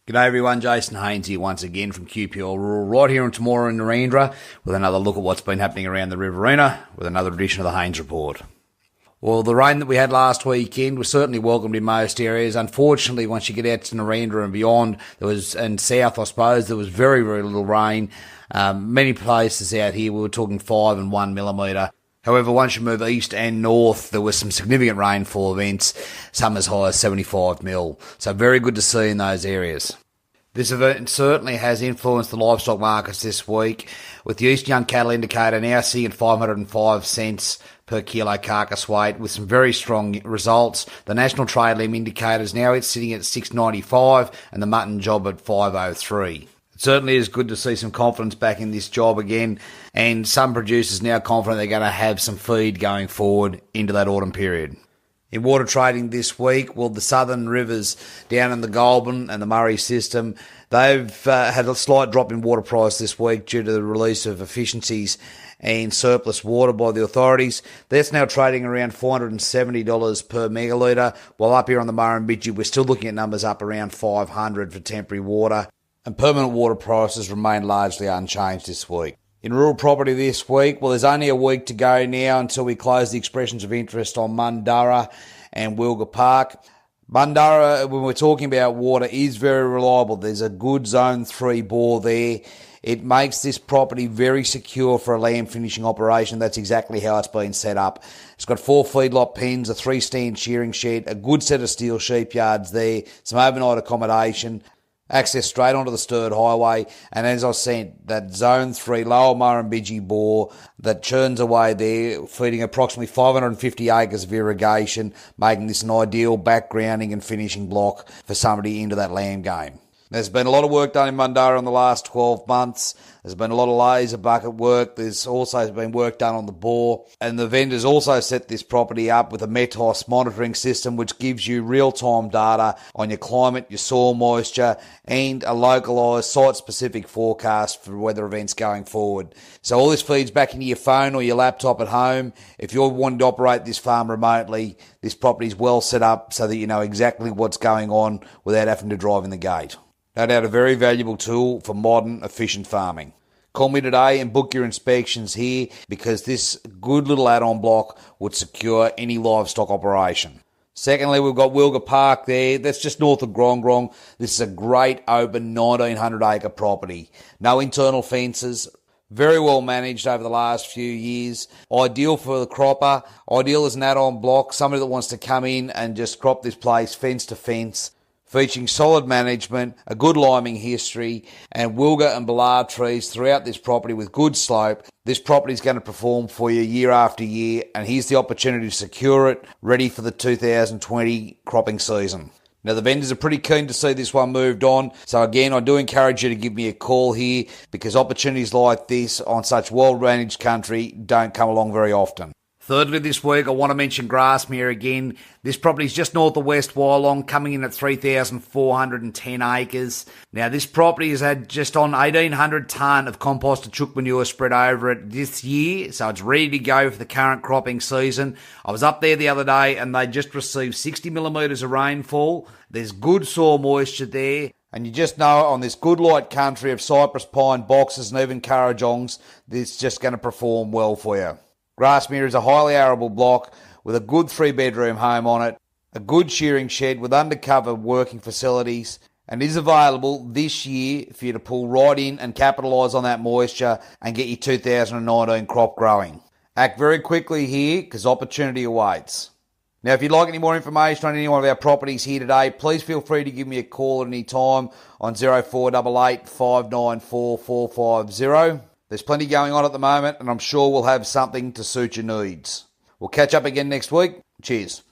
G'day everyone, Jason Haines here once again from QPL Rural, right here in Temora in Narendra with another look at what's been happening around the Riverina with another edition of the Haines Report. Well, the rain that we had last weekend was certainly welcomed in most areas. Unfortunately, once you get out to Narendra and beyond, and south, I suppose, there was very, very little rain. Many places out here, we were talking 5 and 1 millimetre. However, once you move east and north, there was some significant rainfall events, some as high as 75 mil. So very good to see in those areas. This event certainly has influenced the livestock markets this week, with the East Young Cattle Indicator now sitting at 505 cents per kilo carcass weight with some very strong results. The National Trade Limb Indicator is now sitting at 695 and the mutton job at 503. It certainly is good to see some confidence back in this job again, and some producers now confident they're going to have some feed going forward into that autumn period. In water trading this week, well, the southern rivers down in the Goulburn and the Murray system, they've had a slight drop in water price this week due to the release of efficiencies and surplus water by the authorities. That's now trading around $470 per megalitre, while up here on the Murrumbidgee, we're still looking at numbers up around $500 for temporary water, and permanent water prices remain largely unchanged this week. In rural property this week, well, there's only a week to go now until we close the expressions of interest on Mundurra and Wilga Park. Mundurra, when we're talking about water, is very reliable. There's a good Zone 3 bore there. It makes this property very secure for a lamb finishing operation. That's exactly how it's been set up. It's got 4 feedlot pens, a 3-stand shearing shed, a good set of steel sheep yards there, some overnight accommodation, access straight onto the Sturt Highway, and as I said, that Zone 3 Lower Murrumbidgee bore that churns away there, feeding approximately 550 acres of irrigation, making this an ideal backgrounding and finishing block for somebody into that lamb game. There's been a lot of work done in Mundurra in the last 12 months. There's been a lot of laser bucket work. There's also been work done on the bore. And the vendors also set this property up with a Metos monitoring system, which gives you real-time data on your climate, your soil moisture, and a localised site-specific forecast for weather events going forward. So all this feeds back into your phone or your laptop at home. If you're wanting to operate this farm remotely, this property is well set up so that you know exactly what's going on without having to drive in the gate. No doubt a very valuable tool for modern, efficient farming. Call me today and book your inspections here because this good little add-on block would secure any livestock operation. Secondly, we've got Wilga Park there. That's just north of Grongrong. This is a great open 1,900-acre property. No internal fences. Very well managed over the last few years. Ideal for the cropper. Ideal as an add-on block. Somebody that wants to come in and just crop this place fence to fence. Featuring solid management, a good liming history, and wilga and bollard trees throughout this property with good slope. This property is going to perform for you year after year, and here's the opportunity to secure it, ready for the 2020 cropping season. Now, the vendors are pretty keen to see this one moved on, so again, I do encourage you to give me a call here, because opportunities like this on such well-managed country don't come along very often. Thirdly, this week, I want to mention Grasmere again. This property is just north of West Wyalong, coming in at 3,410 acres. Now, this property has had just on 1,800 tonne of composted chook manure spread over it this year, so it's ready to go for the current cropping season. I was up there the other day, and they just received 60 millimetres of rainfall. There's good soil moisture there. And you just know on this good light country of cypress, pine, boxes, and even currajongs, this is just going to perform well for you. Grasmere is a highly arable block with a good 3-bedroom home on it, a good shearing shed with undercover working facilities, and is available this year for you to pull right in and capitalise on that moisture and get your 2019 crop growing. Act very quickly here because opportunity awaits. Now, if you'd like any more information on any one of our properties here today, please feel free to give me a call at any time on 0488 594 450. There's plenty going on at the moment, and I'm sure we'll have something to suit your needs. We'll catch up again next week. Cheers.